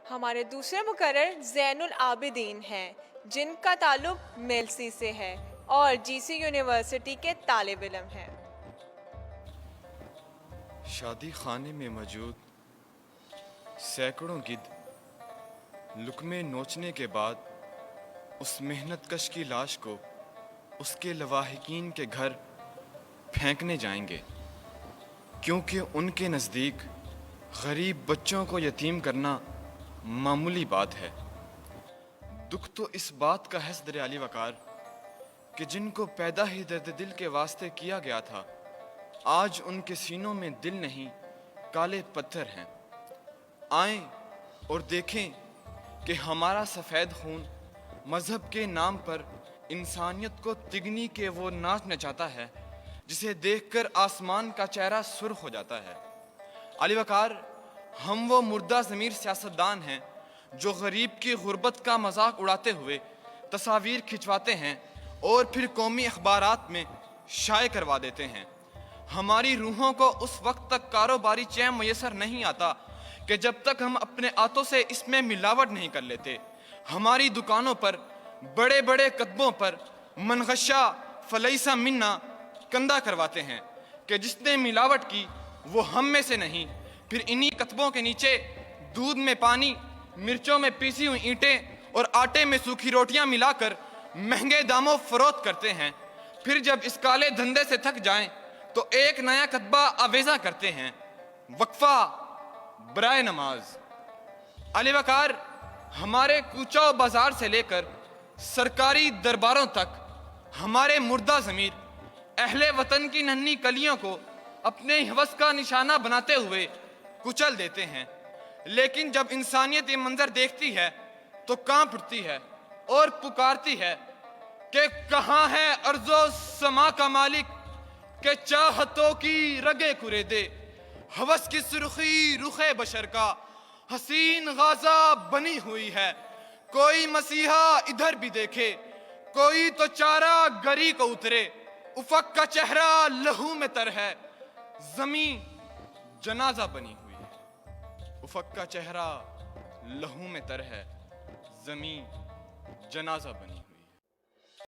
ہمارے دوسرے مقرر زین العابدین ہیں جن کا تعلق میلسی سے ہے اور جی سی یونیورسٹی کے طالب علم ہیں۔ شادی خانے میں موجود سینکڑوں گدھ لقمے نوچنے کے بعد اس محنت کش کی لاش کو اس کے لواحقین کے گھر پھینکنے جائیں گے، کیونکہ ان کے نزدیک غریب بچوں کو یتیم کرنا معمولی بات ہے۔ دکھ تو اس بات کا ہے صدر علی وقار کہ جن کو پیدا ہی درد دل کے واسطے کیا گیا تھا، آج ان کے سینوں میں دل نہیں کالے پتھر ہیں۔ آئیں اور دیکھیں کہ ہمارا سفید خون مذہب کے نام پر انسانیت کو تگنی کے وہ ناچ نچاتا ہے جسے دیکھ کر آسمان کا چہرہ سرخ ہو جاتا ہے۔ علی وقار، ہم وہ مردہ ضمیر سیاستدان ہیں جو غریب کی غربت کا مذاق اڑاتے ہوئے تصاویر کھنچواتے ہیں اور پھر قومی اخبارات میں شائع کروا دیتے ہیں۔ ہماری روحوں کو اس وقت تک کاروباری چین میسر نہیں آتا کہ جب تک ہم اپنے ہاتھوں سے اس میں ملاوٹ نہیں کر لیتے۔ ہماری دکانوں پر بڑے بڑے کتبوں پر منغشہ فلیسا منا کندہ کرواتے ہیں کہ جس نے ملاوٹ کی وہ ہم میں سے نہیں، پھر انہی کتبوں کے نیچے دودھ میں پانی، مرچوں میں پیسی ہوئی اینٹیں اور آٹے میں سوکھی روٹیاں ملا کر مہنگے داموں فروخت کرتے ہیں۔ پھر جب اس کالے دھندے سے تھک جائیں تو ایک نیا کتبہ آویزہ کرتے ہیں، وقفہ برائے نماز۔ علی وقار، ہمارے کوچہ و بازار سے لے کر سرکاری درباروں تک ہمارے مردہ ضمیر اہل وطن کی ننھی کلیوں کو اپنے ہوس کا نشانہ بناتے ہوئے کچل دیتے ہیں، لیکن جب انسانیت یہ منظر دیکھتی ہے تو کانپ اٹھتی ہے اور پکارتی ہے کہ کہاں ہے ارض و سما کا مالک کہ چاہتوں کی رگے کرے دے، ہوس کی سرخی رخ بشر کا حسین غازہ بنی ہوئی ہے، کوئی مسیحا ادھر بھی دیکھے، کوئی تو چارہ گری کو اترے، افق کا چہرہ لہو میں تر ہے، زمین جنازہ بنی ہوئی ہے۔ افق کا چہرہ لہو میں تر ہے، زمین جنازہ بنی ہوئی ہے۔